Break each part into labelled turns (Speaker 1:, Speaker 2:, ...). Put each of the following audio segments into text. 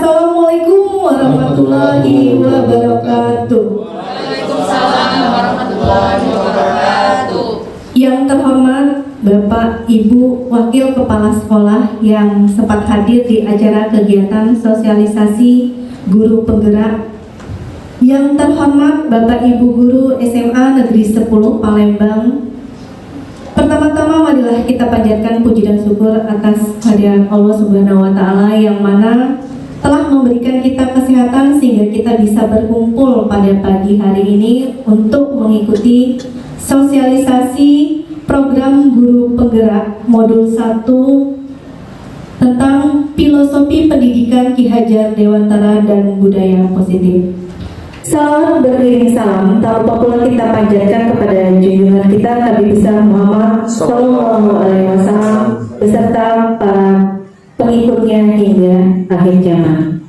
Speaker 1: Assalamualaikum warahmatullahi wabarakatuh.
Speaker 2: Waalaikumsalam warahmatullahi wabarakatuh.
Speaker 1: Yang terhormat Bapak Ibu Wakil Kepala Sekolah yang sempat hadir di acara kegiatan sosialisasi guru penggerak. Yang terhormat Bapak Ibu Guru SMA Negeri 10 Palembang. Pertama-tama marilah kita panjatkan puji dan syukur atas kehadiran Allah Subhanahu wa taala yang mana telah memberikan kita kesehatan sehingga kita bisa berkumpul pada pagi hari ini untuk mengikuti sosialisasi program guru penggerak modul 1 tentang filosofi pendidikan Ki Hajar Dewantara dan budaya positif. Salam beriring salam, tak lupa pula kita panjatkan kepada junjungan kita Nabi besar Muhammad Sallallahu Alaihi Wasallam beserta para pengikutnya hingga akhir zaman.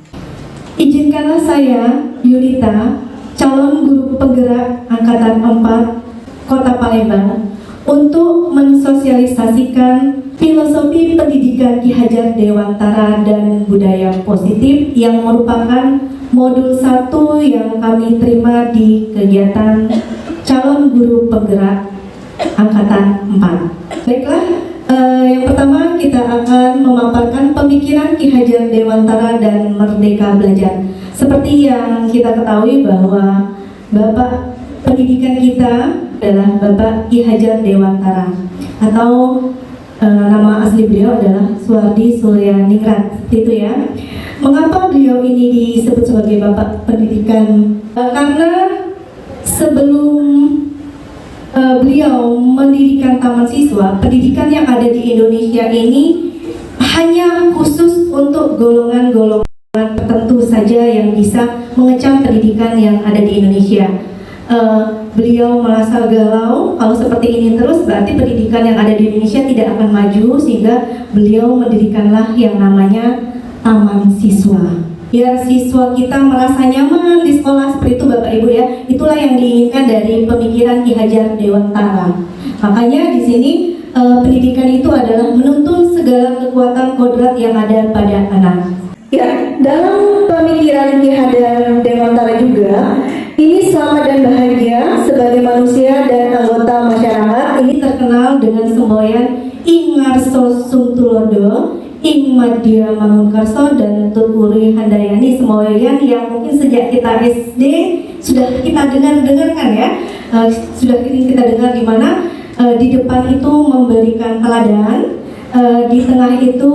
Speaker 1: Izinkanlah saya, Yulita, calon guru penggerak Angkatan 4 Kota Palembang, untuk mensosialisasikan filosofi pendidikan Ki Hajar Dewantara dan budaya positif yang merupakan modul 1 yang kami terima di kegiatan calon guru penggerak Angkatan 4. Baiklah, yang pertama kita akan memaparkan pemikiran Ki Hajar Dewantara dan Merdeka Belajar. Seperti yang kita ketahui bahwa Bapak pendidikan kita adalah Bapak Ki Hajar Dewantara, atau nama asli beliau adalah Suwardi Suryaningrat, itu ya. Mengapa beliau ini disebut sebagai Bapak Pendidikan? Karena sebelum beliau mendirikan Taman Siswa, pendidikan yang ada di Indonesia ini hanya khusus untuk golongan-golongan tertentu saja yang bisa mengecam pendidikan yang ada di Indonesia. Beliau merasa galau kalau seperti ini terus berarti pendidikan yang ada di Indonesia tidak akan maju, sehingga beliau mendirikanlah yang namanya Taman Siswa. Biar siswa kita merasa nyaman di sekolah, seperti itu Bapak Ibu ya. Itulah yang diinginkan dari pemikiran Ki Hajar Dewantara. Makanya di sini pendidikan itu adalah menuntun segala kekuatan kodrat yang ada pada anak. Ya, dalam pemikiran Ki Hajar Dewantara juga, ini selamat dan bahagia sebagai manusia dan anggota masyarakat ini terkenal dengan semboyan Ing Ngarso Sungtulodo, Ing Madya Mangunkarso, dan Tuturi Handayani, semboyan yang mungkin sejak kita SD sudah kita dengarkan ya, sudah kita dengar di mana di depan itu memberikan teladan, di tengah itu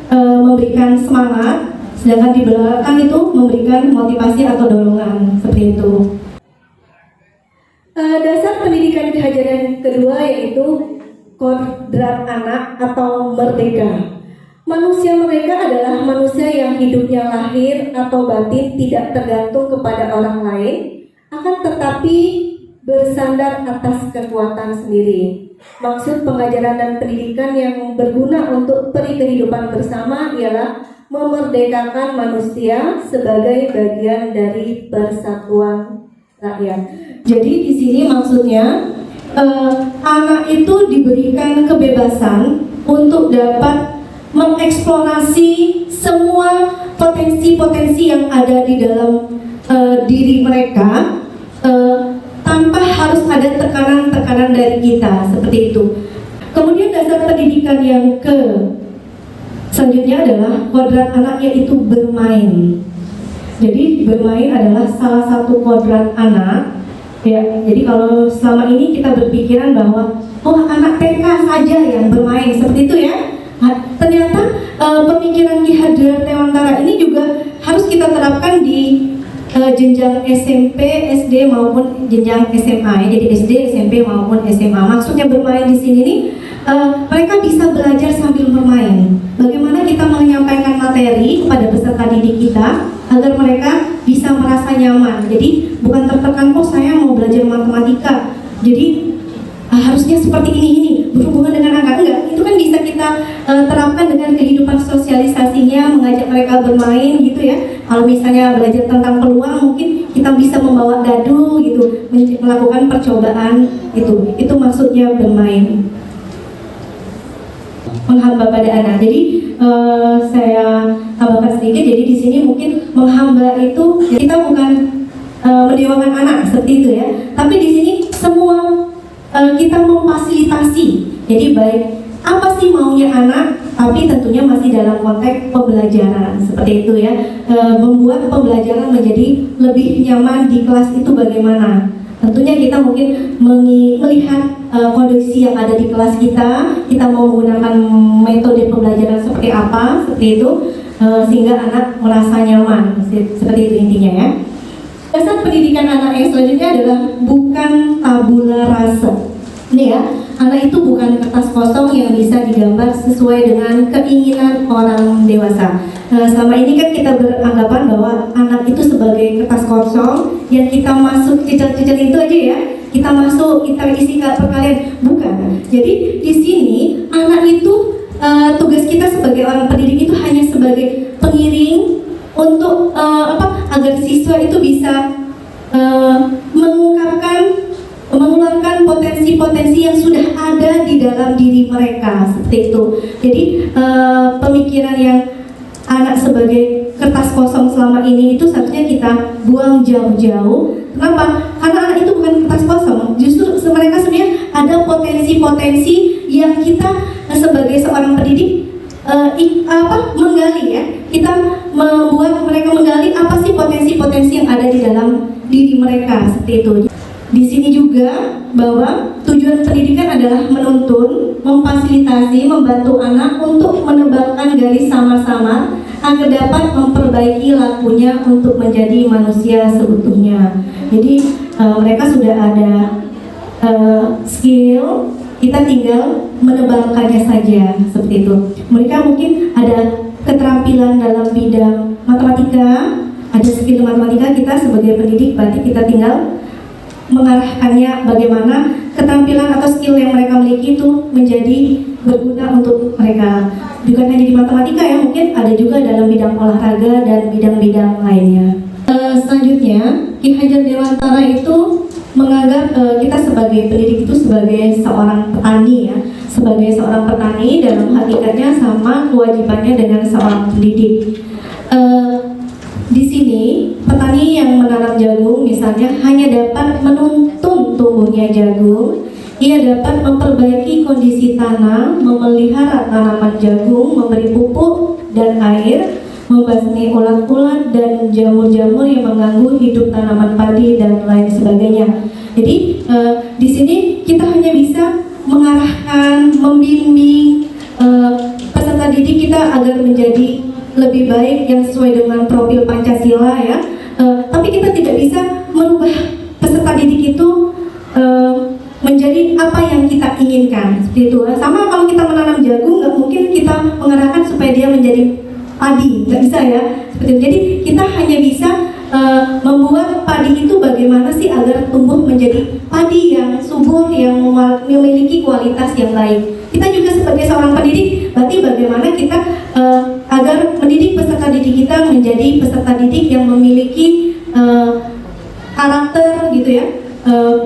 Speaker 1: memberikan semangat, sedangkan di belakang itu memberikan motivasi atau dorongan, seperti itu. Dasar pendidikan Ki Hajar yang kedua yaitu kodrat anak atau merdeka. Manusia merdeka adalah manusia yang hidupnya lahir atau batin tidak tergantung kepada orang lain, akan tetapi bersandar atas kekuatan sendiri. Maksud pengajaran dan pendidikan yang berguna untuk peri kehidupan bersama ialah memerdekakan manusia sebagai bagian dari persatuan rakyat. Jadi di sini maksudnya anak itu diberikan kebebasan untuk dapat mengeksplorasi semua potensi-potensi yang ada di dalam diri mereka tanpa harus ada tekanan-tekanan dari kita, seperti itu. Kemudian dasar pendidikan yang selanjutnya adalah kodrat anak, yaitu bermain. Jadi bermain adalah salah satu kodrat anak. Ya, jadi kalau selama ini kita berpikiran bahwa anak TK saja yang bermain, seperti itu ya. Ternyata pemikiran Ki Hajar Dewantara ini juga harus kita terapkan di jenjang SMP, SD maupun jenjang SMA. Jadi SD, SMP maupun SMA. Maksudnya bermain di sini nih, mereka bisa belajar sambil bermain. Bagaimana kita menyampaikan materi kepada peserta didik kita agar mereka bisa merasa nyaman. Jadi bukan tertekan, saya mau belajar matematika, jadi harusnya seperti ini berhubungan dengan angka. Enggak, itu kan bisa kita terapkan dengan kehidupan sosialisasinya, mengajak mereka bermain gitu ya. Kalau misalnya belajar tentang peluang, mungkin kita bisa membawa dadu gitu, melakukan percobaan itu maksudnya bermain. menghamba pada anak. Jadi saya tambahkan sedikit. Jadi di sini mungkin menghamba itu kita bukan mendewakan anak seperti itu ya. Tapi di sini semua kita memfasilitasi. Jadi baik apa sih maunya anak, tapi tentunya masih dalam konteks pembelajaran seperti itu ya. Membuat pembelajaran menjadi lebih nyaman di kelas itu bagaimana? Tentunya kita mungkin melihat kondisi yang ada di kelas kita mau menggunakan metode pembelajaran seperti apa, seperti itu, sehingga anak merasa nyaman, seperti itu intinya ya. Dasar pendidikan anak yang selanjutnya adalah bukan tabula rasa. Ini ya, anak itu bukan kertas kosong yang bisa digambar sesuai dengan keinginan orang dewasa. Selama ini kan kita beranggapan bahwa anak itu sebagai kertas kosong yang kita masuk cicil-cicil itu aja ya. Kita masuk, kita isi perkalian. Bukan. Jadi di sini anak itu tugas kita sebagai orang pendidik itu hanya sebagai pengiring untuk agar siswa itu bisa mengeluarkan potensi-potensi yang sudah ada di dalam diri mereka seperti itu. Jadi pemikiran yang anak sebagai kertas kosong selama ini itu seharusnya kita buang jauh-jauh. Kenapa? Karena anak itu bukan kertas kosong. Justru mereka sebenarnya ada potensi-potensi yang kita sebagai seorang pendidik menggali ya. Kita membuat mereka menggali apa sih potensi-potensi yang ada di dalam diri mereka seperti itu. Di sini juga bahwa tujuan pendidikan adalah menuntun, memfasilitasi, membantu anak untuk menebalkan garis samar-samar agar dapat memperbaiki lakunya untuk menjadi manusia seutuhnya. Jadi mereka sudah ada skill, kita tinggal menebalkannya saja seperti itu. Mereka mungkin ada keterampilan dalam bidang matematika, ada skill matematika, kita sebagai pendidik berarti kita tinggal mengarahkannya bagaimana keterampilan atau skill yang mereka miliki itu menjadi berguna untuk mereka. Bukan hanya di matematika ya, mungkin ada juga dalam bidang olahraga dan bidang-bidang lainnya. Selanjutnya, Ki Hajar Dewantara itu menganggap kita sebagai pendidik itu sebagai seorang petani ya, sebagai seorang petani dalam hakikatnya sama kewajibannya dengan seorang pendidik. Di sini petani yang menanam jagung misalnya hanya dapat menuntun tumbuhnya jagung. Ia dapat memperbaiki kondisi tanah, memelihara tanaman jagung, memberi pupuk dan air, membasmi ulat-ulat dan jamur-jamur yang mengganggu hidup tanaman padi dan lain sebagainya. Jadi di sini kita hanya bisa mengarahkan, membimbing peserta didik kita agar menjadi lebih baik yang sesuai dengan profil Pancasila ya. Tapi kita tidak bisa merubah peserta didik itu menjadi apa yang kita inginkan seperti itu. Sama kalau kita menanam jagung, nggak mungkin kita mengarahkan supaya dia menjadi padi, nggak bisa ya seperti itu. Jadi kita hanya bisa membuat padi itu bagaimana sih agar tumbuh menjadi padi yang subur, yang memiliki kualitas yang baik. Kita juga sebagai seorang pendidik, berarti bagaimana kita agar mendidik peserta didik kita menjadi peserta didik yang memiliki karakter gitu ya,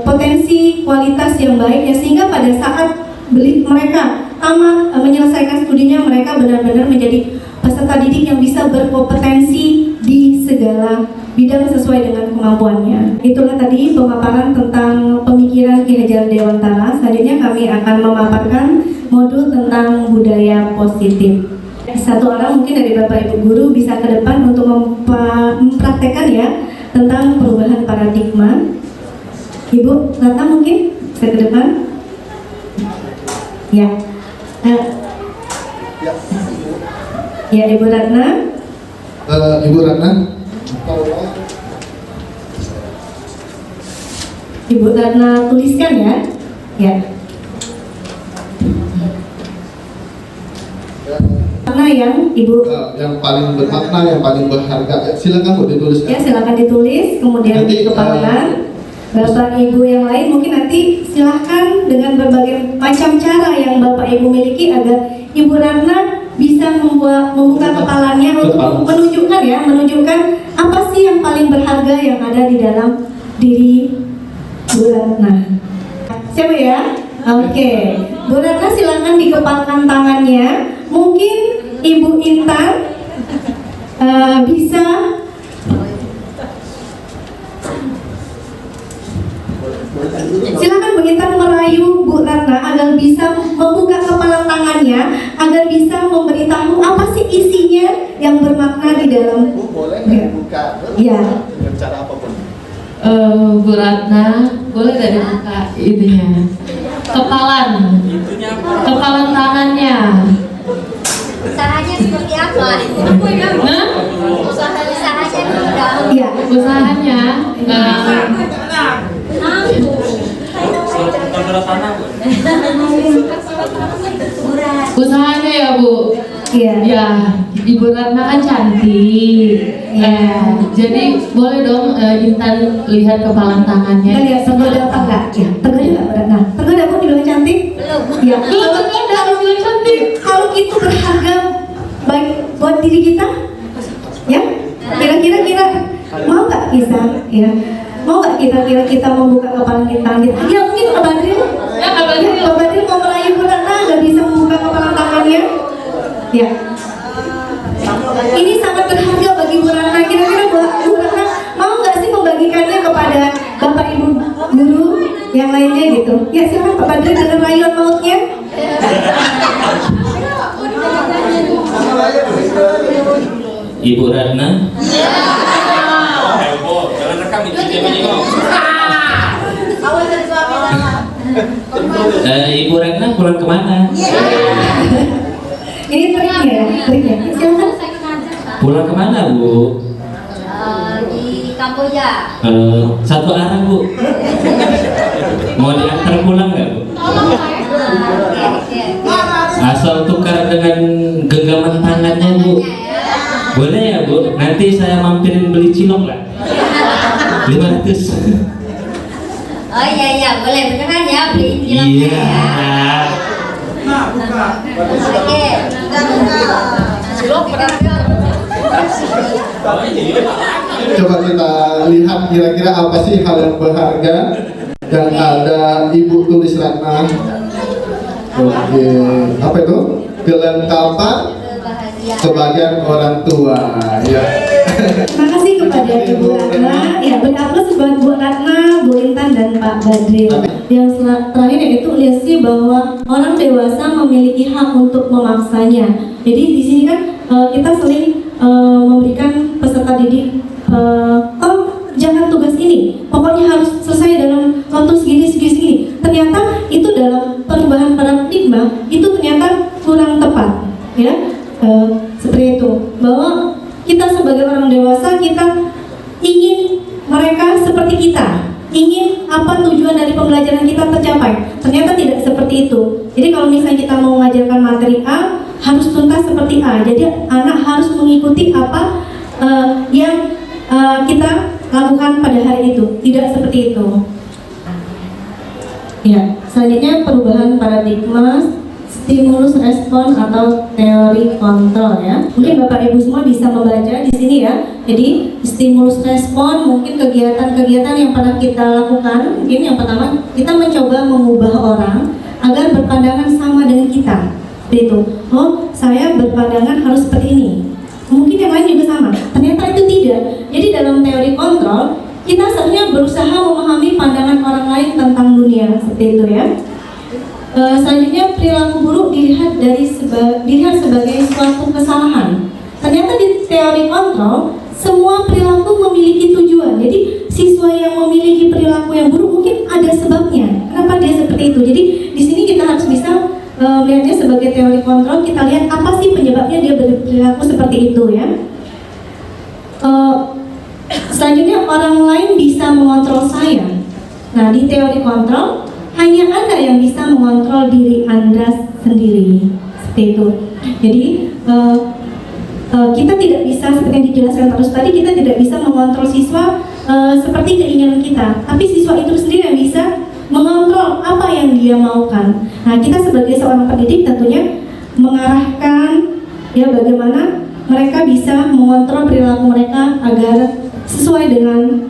Speaker 1: potensi kualitas yang baik ya, sehingga pada saat mereka tamat menyelesaikan studinya, mereka benar-benar menjadi peserta didik yang bisa berkompetensi di segala bidang sesuai dengan kemampuannya. Itulah tadi pemaparan tentang pemikiran Ki Hajar Dewantara. Selanjutnya kami akan memaparkan modul tentang budaya positif. Satu orang mungkin dari Bapak Ibu Guru bisa ke depan untuk mempraktekkan ya tentang perubahan paradigma. Ibu Ratna mungkin bisa ke depan. Ya. Ya Ibu Ratna.
Speaker 3: Ibu Ratna.
Speaker 1: Ibu Ratna tuliskan ya. Ya. Mana yang Ibu
Speaker 3: yang paling bermakna, yang paling berharga. Silakan Bu dituliskan.
Speaker 1: Ya, silakan ditulis, kemudian
Speaker 3: Nanti,
Speaker 1: kepalan. Bapak Ibu yang lain mungkin nanti silahkan dengan berbagai macam cara yang Bapak Ibu miliki agar Ibu Ratna bisa membuka kepalanya untuk menunjukkan apa sih yang paling berharga yang ada di dalam diri Bu Ratna. Siapa ya? Oke, Bu Ratna silakan dikepalkan tangannya. Mungkin Ibu Intan bisa silakan Bu Intan merayu Bu Ratna agar bisa membuka kepala tangannya, agar bisa memberitahu apa sih isinya yang bermakna di dalam.
Speaker 3: Bu boleh
Speaker 1: Ya.
Speaker 3: buka
Speaker 1: Ya.
Speaker 3: dengan cara apapun.
Speaker 2: Bu Ratna, boleh gak dibuka itunya? Kepalan tangannya.
Speaker 4: Usahanya seperti apa?
Speaker 2: Hah?
Speaker 4: Usahanya sudah.
Speaker 1: Ya.
Speaker 2: Usahanya usahanya ya Bu.
Speaker 1: Iya.
Speaker 2: Ya, Ibu Ratna kan cantik.
Speaker 1: Ya.
Speaker 2: Jadi boleh dong Intan lihat kepalan tangannya.
Speaker 1: Kita lihat tergoda apa enggak? Ya, tergoda enggak Bu Ratna? Tergoda Bu dibilang cantik?
Speaker 4: Belum.
Speaker 1: Ya.
Speaker 2: Belum tergoda, harus bilang cantik.
Speaker 1: Kalau itu berharga baik buat diri kita, ya? Kira-kira mau nggak kita? Ya. Mau nggak kita membuka kepala kita? Ya mungkin Pak Badril.
Speaker 2: Ya, Pak Badril.
Speaker 1: Pak Badril mau merayu Bu Ratna nggak bisa membuka kepala tangannya? Ya. Ini sangat berharga bagi Bu Ratna. Kira-kira Bu Ratna mau nggak sih membagikannya kepada Bapak Ibu guru yang lainnya gitu? Ya silakan Pak Badril dengan rayuan mautnya.
Speaker 5: Ibu Ratna, Ibu Ratna pulang kemana?
Speaker 1: Ini triknya. Silakan.
Speaker 5: Pulang kemana Bu?
Speaker 4: Di Kamboja.
Speaker 5: Satu arah Bu. Mau diantar pulang nggak Bu? Asal tukar dengan genggaman tangannya Bu. Boleh ya Bu? Nanti saya mampirin beli cilok lah. 500.
Speaker 4: Oh iya boleh beneran ya beli ciloknya
Speaker 5: Iya.
Speaker 4: ya. Oke. Cilok
Speaker 3: Coba kita lihat kira-kira apa sih hal yang berharga yang ada Ibu tulis Ratna. Oke, apa itu? Kelengkapan kebahagiaan orang tua. Ya.
Speaker 1: Terima kasih kepada Ibu Ratna. Ya, beri aplaus buat Bu Ratna, Bu Intan dan Pak Badril. Yang terakhir yaitu lihat sih bahwa orang dewasa memiliki hak untuk memaksanya. Jadi di sini kan kita sering memberikan peserta didik, jangan tugas ini, pokoknya harus selesai dalam waktu segini. Ternyata itu dalam perubahan paradigma itu ternyata kurang tepat, ya. Seperti itu, bahwa kita sebagai orang dewasa kita ingin mereka seperti kita, ingin apa tujuan dari pembelajaran kita tercapai. Ternyata tidak seperti itu. Jadi kalau misalnya kita mau mengajarkan materi A, harus tuntas seperti A. Jadi anak harus mengikuti apa yang kita lakukan pada hari itu. Tidak seperti itu. Ya, selanjutnya perubahan paradigma, stimulus respon atau teori kontrol ya. Mungkin Bapak Ibu semua bisa membaca di sini ya. Jadi stimulus respon mungkin kegiatan-kegiatan yang pernah kita lakukan. Mungkin yang pertama kita mencoba mengubah orang agar berpandangan sama dengan kita. Seperti itu. Oh, saya berpandangan harus seperti ini. Mungkin yang lain juga sama. Ternyata itu tidak. Jadi dalam teori kontrol kita sebenarnya berusaha memahami pandangan orang lain tentang dunia. Seperti itu ya. Selanjutnya perilaku buruk dilihat sebagai suatu kesalahan. Ternyata di teori kontrol semua perilaku memiliki tujuan. Jadi siswa yang memiliki perilaku yang buruk mungkin ada sebabnya. Kenapa dia seperti itu? Jadi di sini kita harus bisa melihatnya sebagai teori kontrol. Kita lihat apa sih penyebabnya dia berperilaku seperti itu ya. Selanjutnya orang lain bisa mengontrol saya. Nah di teori kontrol hanya Anda yang bisa mengontrol diri Anda sendiri. Seperti itu. Jadi kita tidak bisa, seperti yang dijelaskan terus tadi, kita tidak bisa mengontrol siswa seperti keinginan kita. Tapi siswa itu sendiri yang bisa mengontrol apa yang dia maukan. Nah kita sebagai seorang pendidik tentunya mengarahkan ya bagaimana mereka bisa mengontrol perilaku mereka agar sesuai dengan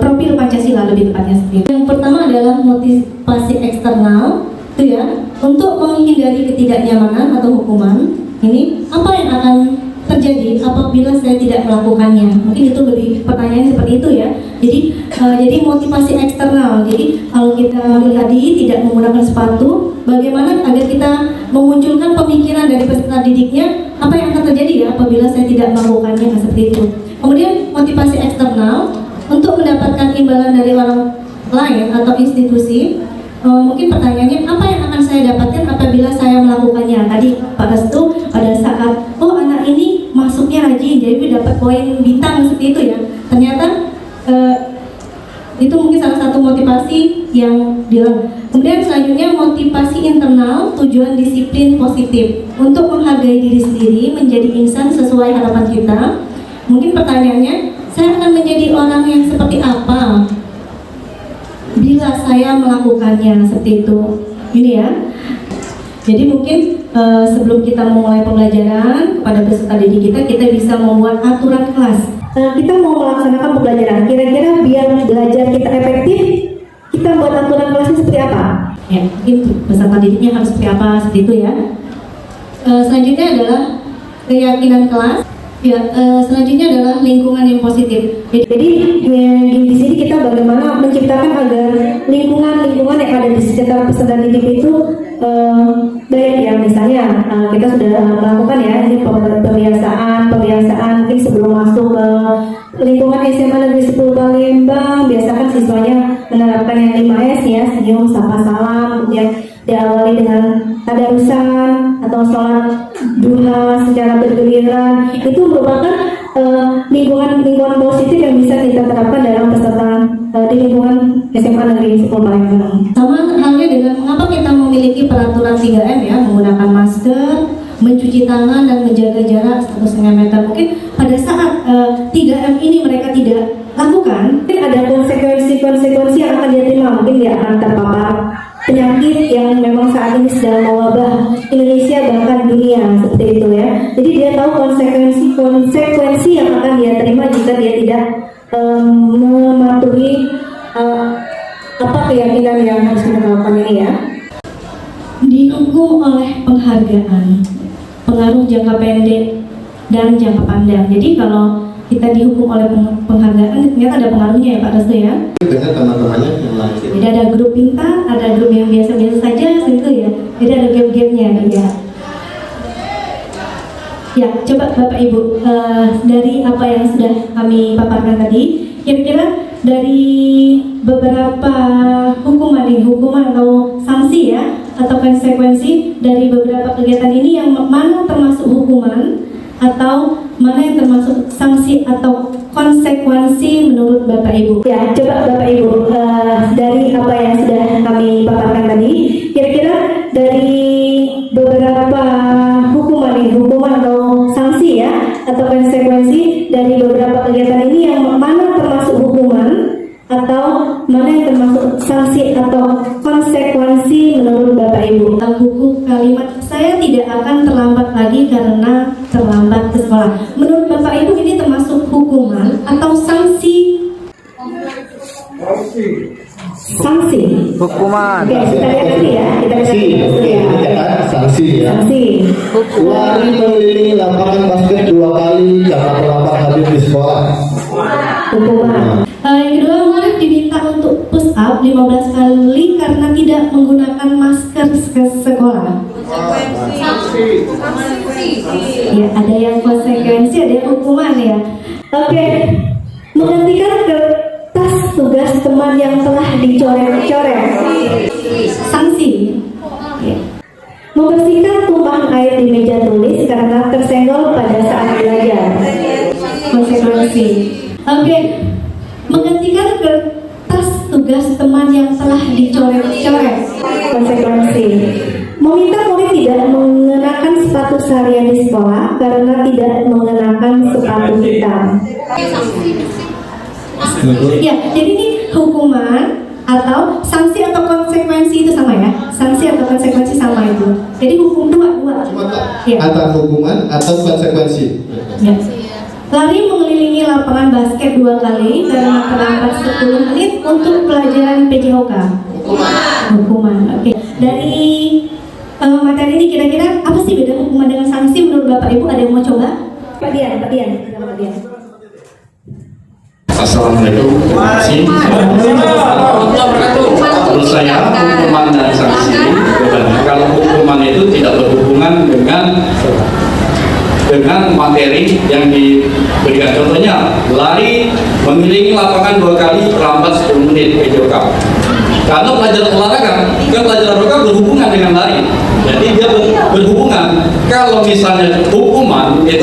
Speaker 1: profil Pancasila lebih tepatnya seperti itu. Yang pertama adalah motivasi eksternal, itu ya, untuk menghindari ketidaknyamanan atau hukuman. Ini apa yang akan terjadi apabila saya tidak melakukannya? Mungkin itu lebih pertanyaan seperti itu ya. Jadi motivasi eksternal. Jadi kalau kita melihat tidak menggunakan sepatu, bagaimana agar kita memunculkan pemikiran dari peserta didiknya, apa yang akan terjadi ya apabila saya tidak melakukannya, seperti itu. Kemudian motivasi eksternal untuk mendapatkan imbalan dari orang lain atau institusi. Mungkin pertanyaannya, apa yang akan saya dapatkan apabila saya melakukannya? Tadi Pak Restu pada saat anak ini masuknya rajin, jadi dapat poin bintang seperti itu ya. Ternyata itu mungkin salah satu motivasi yang bilang. Kemudian selanjutnya motivasi internal, tujuan disiplin positif untuk menghargai diri sendiri, menjadi insan sesuai harapan kita. Mungkin pertanyaannya, saya akan menjadi orang yang seperti apa bila saya melakukannya, seperti itu. Ini ya. Jadi mungkin sebelum kita memulai pembelajaran kepada peserta didik kita bisa membuat aturan kelas. Kita mau melaksanakan pembelajaran, kira-kira biar belajar kita efektif, kita buat aturan kelasnya seperti apa? Ya, mungkin peserta didiknya harus seperti apa, seperti itu ya. Selanjutnya adalah keyakinan kelas. Ya, selanjutnya adalah lingkungan yang positif. Jadi di sini kita bagaimana menciptakan agar lingkungan yang ada di sekitar peserta didik itu baik ya. Misalnya kita sudah melakukan ya ini pembiasaan mungkin sebelum masuk ke lingkungan SMA Negeri 10 Palembang, biasakan siswanya menerapkan yang 5S ya, senyum, sapa, salam, kemudian diawali dengan tadarusan atau sholat duha secara bergiliran. Itu merupakan lingkungan positif yang bisa kita terapkan dalam peserta di lingkungan SMA Negeri 10 Palembang. Sama halnya dengan mengapa kita memiliki peraturan 3M ya, menggunakan masker, mencuci tangan dan menjaga jarak 1,5 meter. Mungkin pada saat 3M ini mereka tidak lakukan, mungkin ada konsekuensi yang akan dia terima. Mungkin dia akan terpapar penyakit yang memang saat ini sedang mewabah Indonesia bahkan dunia, seperti itu ya. Jadi dia tahu konsekuensi yang akan dia terima jika dia tidak mematuhi apa keyakinan yang harus kita lakukan ini ya. Dihukum oleh penghargaan, pengaruh jangka pendek dan jangka panjang. Jadi kalau kita dihukum oleh penghargaan, ternyata ada pengaruhnya ya Pak Restu ya.
Speaker 3: Dengan teman-temannya yang lain.
Speaker 1: Jadi ada grup pintar, ada grup yang biasa-biasa saja, seperti itu ya. Jadi ada game-gamenya ya. Ya, coba Bapak Ibu dari apa yang sudah kami paparkan tadi, kira-kira dari beberapa hukuman atau sanksi ya, atau konsekuensi dari beberapa kegiatan ini yang mana termasuk hukuman atau mana yang termasuk sanksi atau konsekuensi menurut Bapak Ibu? Ya, coba Bapak Ibu dari apa yang sudah kami paparkan tadi, kira-kira dari beberapa hukuman atau sanksi ya atau konsekuensi dari beberapa kegiatan ini yang mana termasuk hukuman atau mana yang termasuk sanksi atau konsekuensi menurut Bapak Ibu? Buku kalimat saya tidak akan terlambat lagi karena terlambat ke sekolah. Menurut Bapak Ibu ini termasuk hukuman atau sanksi? Sanksi.
Speaker 6: Hukuman.
Speaker 1: Oke, kita lihat nanti ya.
Speaker 3: Sanksi ya.
Speaker 1: Sanksi.
Speaker 3: Lari mengelilingi lapangan basket 2 kali karena terlambat hadir di sekolah.
Speaker 1: Hukuman. Yang kedua, murid diminta untuk push up 15 kali karena tidak menggunakan masker ke sekolah. Ya, ada yang konsekuensi, ada yang hukuman ya. Oke, menggantikan kertas tugas teman yang telah dicoret-coret. Sanksi. Ya. Membersihkan tumpahan air di meja tulis karena tersenggol pada saat belajar. Konsekuensi. Oke. Menggantikan kertas tugas teman yang telah dicoret-coret. Konsekuensi. Meminta murid tidak mengenakan sepatu seharian di sekolah karena tidak mengenakan sepatu hitam. Ya, jadi ini hukuman atau sanksi atau konsekuensi itu sama ya. Sanksi atau konsekuensi sama itu. Jadi hukum dua.
Speaker 3: Cuma
Speaker 1: Ya.
Speaker 3: antara hukuman atau konsekuensi.
Speaker 1: Ya. lari mengelilingi lapangan basket 2 kali karena terlambat 10 menit untuk pelajaran PJOK. Hukuman. Oke. Dari materi ini kira-kira apa sih beda hukuman dengan sanksi menurut Bapak Ibu? Ada yang mau coba? Pak Dian.
Speaker 6: Assalamualaikum. Menurut saya hukuman dan sanksi kalau hukuman itu tidak berhubungan dengan materi yang diberikan. Contohnya lari mengelilingi lapangan 2 kali lambat 10 menit PJOK. Karena pelajaran olahraga berhubungan dengan lari, jadi dia berhubungan. Kalau misalnya hukuman itu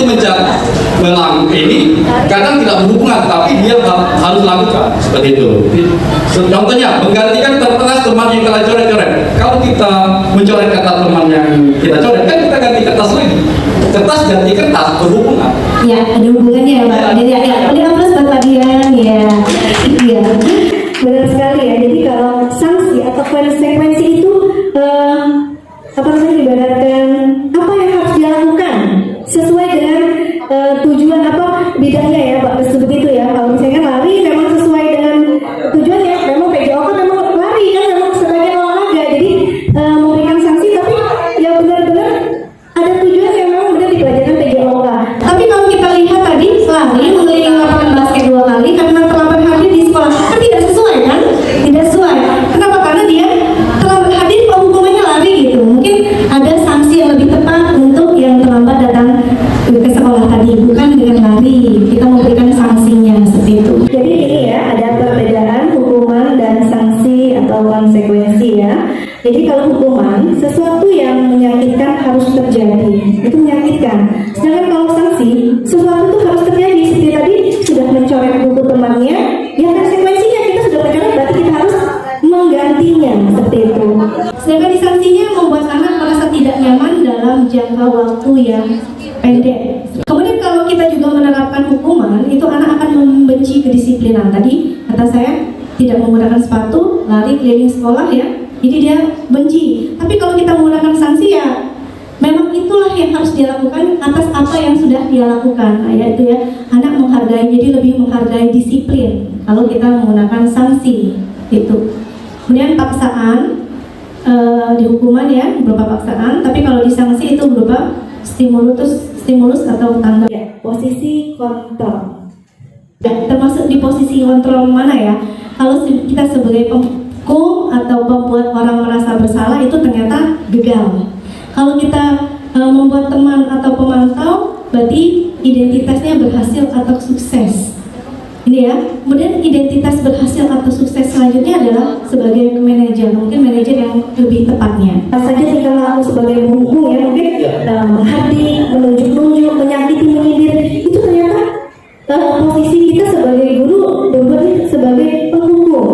Speaker 6: ini kadang tidak berhubungan, tapi dia harus lakukan seperti itu. Contohnya menggantikan kertas teman yang telah coret-coret. Kalau kita mencoret kata teman yang kita coret, kan kita ganti kertas lagi. Kertas ganti kertas berhubungan.
Speaker 1: Ya, ada hubungannya ya Pak. Jadi ada plus buat Pak Dian ya. Iya. Benar sekali ya. Jadi kalau sanksi atau konsekuensi itu ibaratkan apa yang harus dilakukan sesuai dengan tujuan bidangnya ya Pak, seperti itu ya. Kalau misalnya lari memang sesuai dengan tujuannya, memang PJOK memang lari kan memang sebagai olahraga, jadi memberikan sanksi tapi ya benar-benar ada tujuan yang memang benar dipelajaran PJOK. Tapi kalau kita lihat tadi lari mengelilingi lapangan basket 2 kali karena terlambat hadir di sekolah, kan tidak sesuai kan? Tidak sesuai. Kenapa? Karena dia terlambat hadir, hukumannya lari gitu. Mungkin ada sanksi yang lebih tepat untuk yang terlambat datang ke sekolah tadi, bukan dengan lari. Kita memberikan sanksinya seperti itu. Jadi ini ya, ada perbedaan hukuman dan sanksi atau konsekuensi ya. Jadi kalau hukuman, sesuatu yang menyakitkan harus terjadi, itu menyakitkan. Sedangkan kalau sanksi, sesuatu itu harus terjadi. Seperti tadi sudah mencoret buku temannya, ya konsekuensinya kita sudah mencoret, berarti kita harus menggantinya seperti itu. Sedangkan di sanksinya membuat anak merasa tidak nyaman dalam jangka waktu yang pendek. Kemudian kalau kita juga menerapkan hukuman, itu anak akan membenci kedisiplinan. Tadi kata saya tidak menggunakan sepatu, lari keliling sekolah ya, jadi dia benci. Tapi kalau kita menggunakan sanksi ya, memang itulah yang harus dia lakukan atas apa yang sudah dia lakukan. Nah, yaitu ya, anak menghargai, jadi lebih menghargai disiplin kalau kita menggunakan sanksi itu. Kemudian paksaan di hukuman ya berupa paksaan, tapi kalau di sanksi itu berupa stimulus atau tanggal ya, posisi kontrol ya, termasuk di posisi kontrol mana ya, kalau kita sebagai penghukum atau pembuat orang merasa bersalah itu ternyata gagal. Kalau kita membuat teman atau pemantau, berarti identitasnya berhasil atau sukses. Ini ya. Kemudian identitas berhasil atau sukses selanjutnya adalah sebagai manajer, mungkin manajer yang lebih tepatnya. Saja jika aku sebagai penghukum ya, mungkin menghardik, menunjuk-nunjuk, menyakiti, menyindir, itu ternyata posisi kita sebagai guru berbuat sebagai penghukum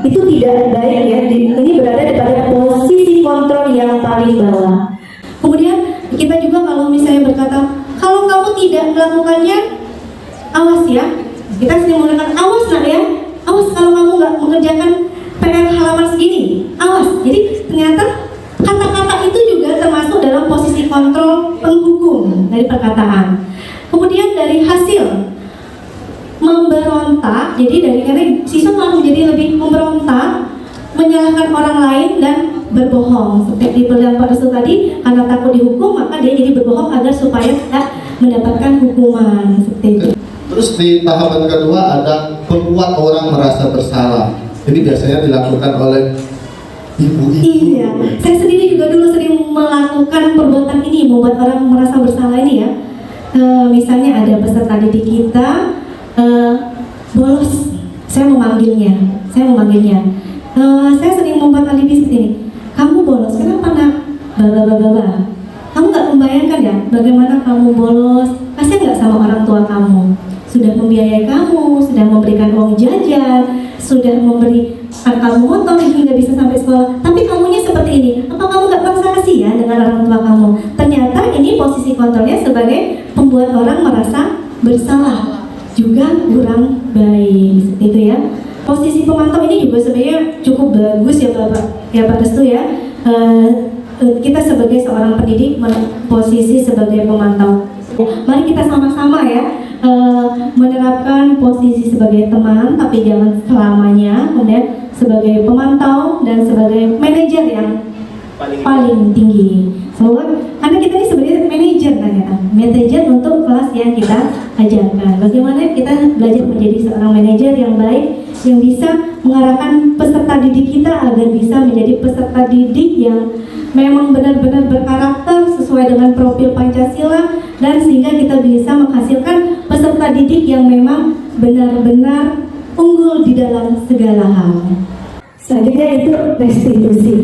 Speaker 1: itu tidak baik ya. Ini berada pada posisi kontrol yang paling bawah. Kemudian kita juga kalau misalnya berkata, kalau kamu tidak melakukannya, awas ya. Kita sering menggunakan awas nak ya, awas kalau kamu nggak mengerjakan PR halaman segini, awas. Jadi ternyata kata-kata itu juga termasuk dalam posisi kontrol penghukum dari perkataan. Kemudian dari hasil memberontak, jadi dari karena siswa malah menjadi lebih memberontak, menyalahkan orang lain dan berbohong. Seperti di Pak Resul tadi, karena takut dihukum maka dia jadi berbohong agar supaya tidak mendapatkan hukuman seperti itu.
Speaker 3: Terus di tahapan kedua ada membuat orang merasa bersalah. Ini biasanya dilakukan oleh ibu-ibu.
Speaker 1: Iya, saya sendiri juga dulu sering melakukan perbuatan ini, membuat orang merasa bersalah ini ya. Misalnya ada peserta didik kita bolos, saya memanggilnya. Saya sering membuat alibi seperti ini. Kamu bolos, kenapa nak? Baba. Kamu nggak membayangkan ya bagaimana kamu bolos? Kasihan nggak sama orang tua kamu? Sudah membiayai kamu, sudah memberikan uang jajan, sudah memberikan kamu motor hingga bisa sampai sekolah. Tapi kamunya seperti ini. Apa kamu nggak merasa kasihan dengan orang tua kamu? Ternyata ini posisi kontrolnya sebagai pembuat orang merasa bersalah, juga kurang baik, seperti itu ya. Posisi pemantau ini juga sebenarnya cukup bagus ya Pak Restu ya. Kita sebagai seorang pendidik posisi sebagai pemantau. Mari kita sama-sama ya menerapkan posisi sebagai teman, tapi jangan selamanya, kemudian sebagai pemantau dan sebagai manajer yang paling tinggi. Semoga karena kita ini sebenarnya manajer untuk kelas yang kita ajarkan. Bagaimana kita belajar menjadi seorang manajer yang baik, yang bisa mengarahkan peserta didik kita agar bisa menjadi peserta didik yang memang benar-benar berkarakter sesuai dengan profil Pancasila, dan sehingga kita bisa menghasilkan peserta didik yang memang benar-benar unggul di dalam segala hal.
Speaker 7: Selanjutnya itu restitusi.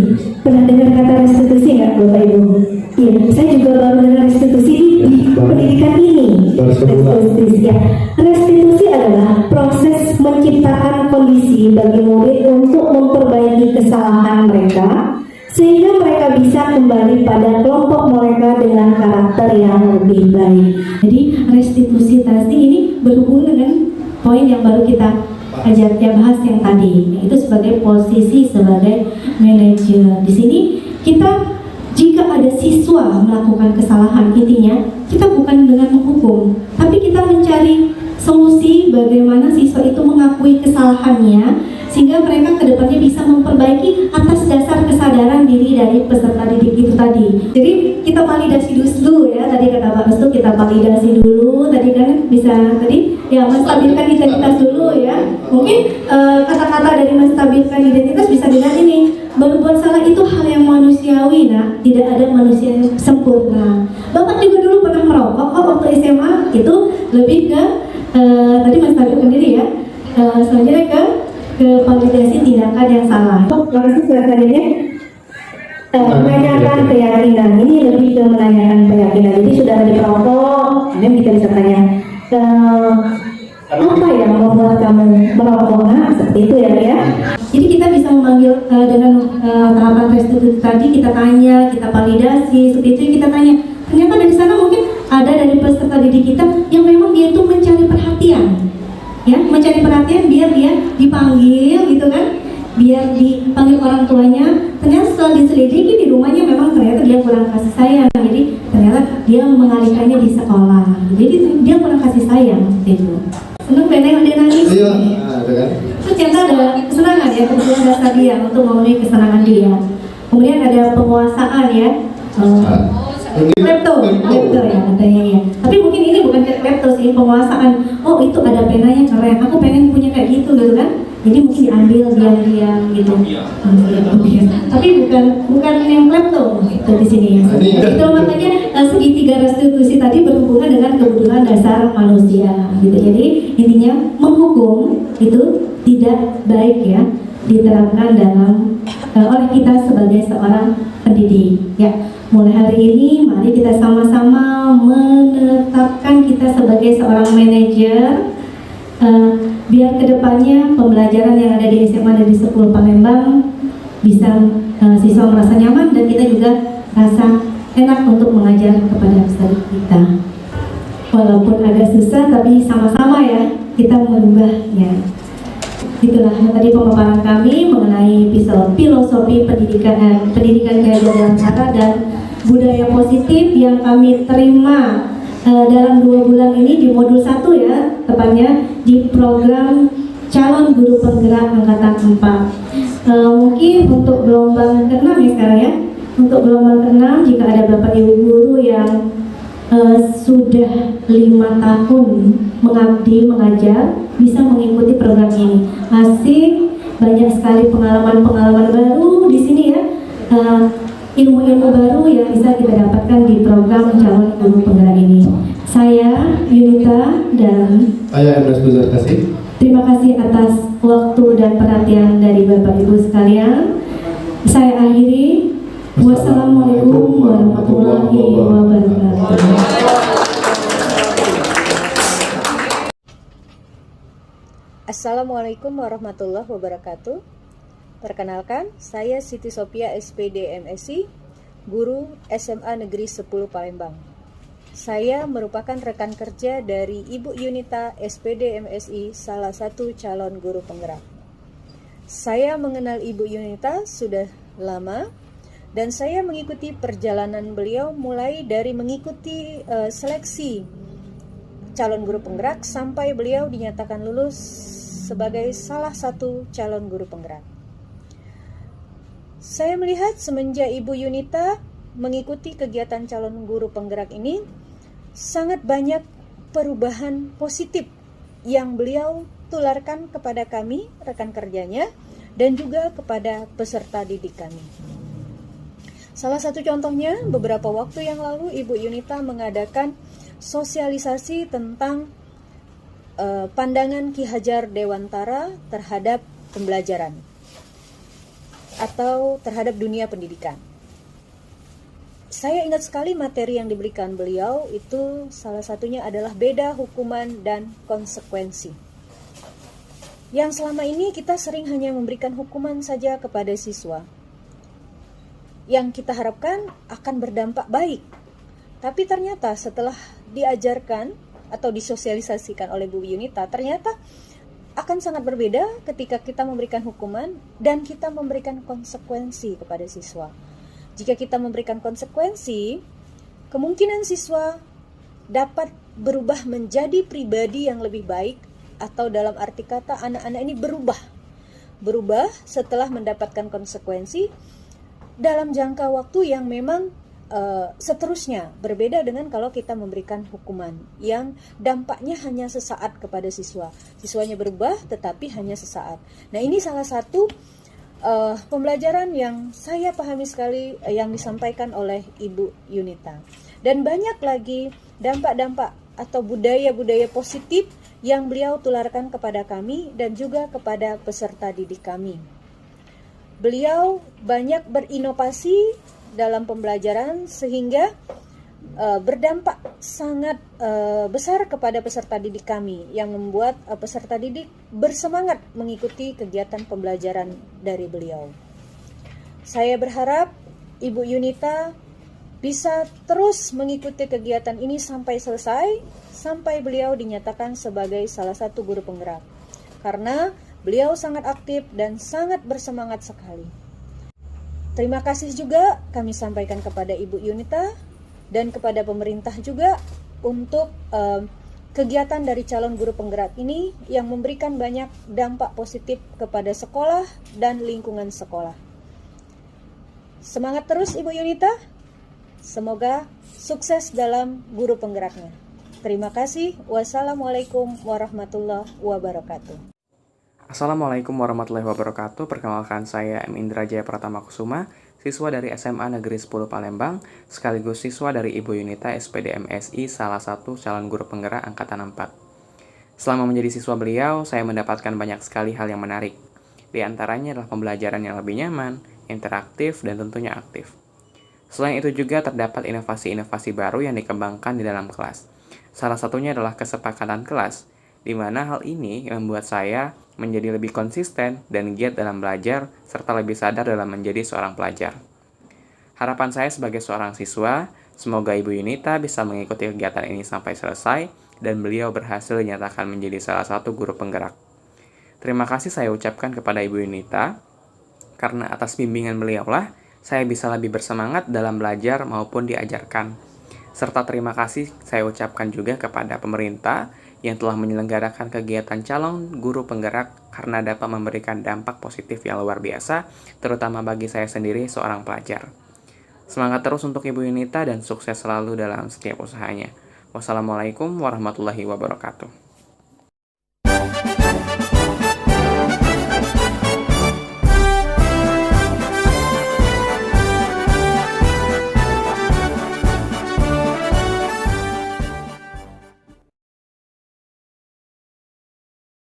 Speaker 7: Pernah dengar kata restitusi nggak Bapak Ibu? Iya, saya juga baru dengar restitusi di pendidikan ini. Restitusi, ya. Restitusi adalah proses menciptakan kondisi bagi murid untuk memperbaiki kesalahan mereka, sehingga mereka bisa kembali pada kelompok mereka dengan karakter yang lebih baik.
Speaker 1: Jadi restitusi tadi ini berhubungan dengan poin yang baru kita bahas yang tadi, yaitu sebagai posisi sebagai manajer. Di sini kita, jika ada siswa melakukan kesalahan, intinya kita bukan dengan menghukum, tapi kita mencari solusi bagaimana siswa itu mengakui kesalahannya, sehingga mereka kedepannya bisa memperbaiki atas dasar kesadaran diri dari peserta didik itu tadi. Jadi kita validasi dulu ya, tadi kata Pak Restu, kita validasi dulu, tadi kan bisa menstabilkan identitas dulu ya. Mungkin kata-kata dari menstabilkan identitas bisa dengan ini, berbuat salah itu hal yang manusiawi, tidak ada manusia yang sempurna. Bapak juga dulu pernah merokok kok waktu SMA, itu lebih ke tadi menstabilkan diri ya. Selanjutnya ke validasi tindakan yang salah.
Speaker 7: Makasih selanjutnya menanyakan keyakinan. Ini lebih ke menanyakan keyakinan. Jadi sudah ada perokok, kemudian kita bisa tanya apa yang membuat kamu merokok? Seperti itu ya.
Speaker 1: Jadi kita bisa memanggil dengan tahapan restitusi tadi, kita tanya, kita validasi, seperti itu kita tanya. Ternyata dari sana mungkin ada dari peserta didik kita yang memang dia itu mencari perhatian, ya, mencari perhatian biar dia dipanggil gitu kan, biar dipanggil orang tuanya. Ternyata setelah diselidiki di rumahnya memang ternyata dia kurang kasih sayang, jadi ternyata dia mengalihkannya di sekolah, jadi dia kurang kasih sayang seperti itu. Seneng bener dia nangis.
Speaker 3: Iya, ada kan?
Speaker 1: Terus ternyata ada kesenangan ya, kebutuhan dasar dia untuk memenuhi kesenangan dia. Kemudian ada penguasaan ya. Klepto ya katanya ya. Tapi mungkin ini bukan klepto sih, penguasaan. Oh itu ada penanya keren, aku pengen punya kayak gitu kan. Jadi mungkin diambil diam-diam gitu. Tapi bukan yang klepto itu di sini ya. Itu makanya segitiga restitusi tadi berhubungan dengan kebutuhan dasar manusia gitu. Jadi intinya menghukum itu tidak baik ya diterapkan dalam oleh kita sebagai seorang pendidik ya. Mulai hari ini mari kita sama-sama menetapkan kita sebagai seorang manajer, biar kedepannya pembelajaran yang ada di SMA Negeri 10 Palembang bisa siswa merasa nyaman dan kita juga rasa enak untuk mengajar kepada peserta kita. Walaupun agak susah tapi sama-sama ya kita merubahnya. Itulah tadi pemaparan kami mengenai filosofi pendidikan kewarganegaraan dan budaya positif yang kami terima dalam 2 bulan ini di modul 1 ya, tepatnya di program calon guru penggerak angkatan 4. Mungkin untuk gelombang ke-6 ya sekarang ya. Untuk gelombang ke-6 jika ada Bapak Ibu guru yang sudah 5 tahun mengabdi mengajar bisa mengikuti program ini. Asik, banyak sekali pengalaman-pengalaman baru di sini ya. Ilmu-ilmu baru yang bisa kita dapatkan di program calon guru penggerak ini. Saya Yunita dan
Speaker 3: Saya Ernest Buzar Kasih.
Speaker 1: Terima kasih atas waktu dan perhatian dari Bapak Ibu sekalian. Saya akhiri. Wassalamualaikum warahmatullahi wabarakatuh.
Speaker 8: Assalamualaikum warahmatullahi wabarakatuh. Perkenalkan, saya Siti Sophia SPD MSI, guru SMA Negeri 10 Palembang. Saya merupakan rekan kerja dari Ibu Yunita SPD MSI, salah satu calon guru penggerak. Saya mengenal Ibu Yunita sudah lama Dan saya mengikuti perjalanan beliau mulai dari mengikuti seleksi calon guru penggerak sampai beliau dinyatakan lulus sebagai salah satu calon guru penggerak. Saya melihat semenjak Ibu Yunita mengikuti kegiatan calon guru penggerak ini, sangat banyak perubahan positif yang beliau tularkan kepada kami, rekan kerjanya, dan juga kepada peserta didik kami. Salah satu contohnya, beberapa waktu yang lalu Ibu Yunita mengadakan sosialisasi tentang pandangan Ki Hajar Dewantara terhadap pembelajaran atau terhadap dunia pendidikan. Saya ingat sekali materi yang diberikan beliau itu salah satunya adalah beda hukuman dan konsekuensi. Yang selama ini kita sering hanya memberikan hukuman saja kepada siswa, yang kita harapkan akan berdampak baik. Tapi ternyata setelah diajarkan atau disosialisasikan oleh Bu Yunita, ternyata akan sangat berbeda ketika kita memberikan hukuman dan kita memberikan konsekuensi kepada siswa. Jika kita memberikan konsekuensi, kemungkinan siswa dapat berubah menjadi pribadi yang lebih baik, atau dalam arti kata anak-anak ini berubah setelah mendapatkan konsekuensi dalam jangka waktu yang memang seterusnya. Berbeda dengan kalau kita memberikan hukuman yang dampaknya hanya sesaat kepada siswa. Siswanya berubah tetapi hanya sesaat. Nah, ini salah satu pembelajaran yang saya pahami sekali yang disampaikan oleh Ibu Yunita. Dan banyak lagi dampak-dampak atau budaya-budaya positif yang beliau tularkan kepada kami dan juga kepada peserta didik kami. Beliau banyak berinovasi dalam pembelajaran sehingga berdampak sangat besar kepada peserta didik kami, yang membuat peserta didik bersemangat mengikuti kegiatan pembelajaran dari beliau. Saya berharap Ibu Yunita bisa terus mengikuti kegiatan ini sampai selesai, sampai beliau dinyatakan sebagai salah satu guru penggerak. Karena beliau sangat aktif dan sangat bersemangat sekali. Terima kasih juga kami sampaikan kepada Ibu Yunita dan kepada pemerintah juga untuk kegiatan dari calon guru penggerak ini yang memberikan banyak dampak positif kepada sekolah dan lingkungan sekolah. Semangat terus Ibu Yunita, semoga sukses dalam guru penggeraknya. Terima kasih. Wassalamualaikum warahmatullahi wabarakatuh.
Speaker 9: Assalamualaikum warahmatullahi wabarakatuh. Perkenalkan, saya M. Indra Jaya Pratama Kusuma, siswa dari SMA Negeri 10 Palembang, sekaligus siswa dari Ibu Yunita SPD MSI, salah satu calon guru penggerak Angkatan 4. Selama menjadi siswa beliau, saya mendapatkan banyak sekali hal yang menarik. Di antaranya adalah pembelajaran yang lebih nyaman, interaktif, dan tentunya aktif. Selain itu juga terdapat inovasi-inovasi baru yang dikembangkan di dalam kelas. Salah satunya adalah kesepakatan kelas, di mana hal ini membuat saya menjadi lebih konsisten dan giat dalam belajar, serta lebih sadar dalam menjadi seorang pelajar. Harapan saya sebagai seorang siswa, semoga Ibu Yunita bisa mengikuti kegiatan ini sampai selesai, dan beliau berhasil dinyatakan menjadi salah satu guru penggerak. Terima kasih saya ucapkan kepada Ibu Yunita, karena atas bimbingan beliaulah, saya bisa lebih bersemangat dalam belajar maupun diajarkan. Serta terima kasih saya ucapkan juga kepada pemerintah yang telah menyelenggarakan kegiatan calon guru penggerak karena dapat memberikan dampak positif yang luar biasa, terutama bagi saya sendiri seorang pelajar. Semangat terus untuk Ibu Yunita dan sukses selalu dalam setiap usahanya. Wassalamualaikum warahmatullahi wabarakatuh.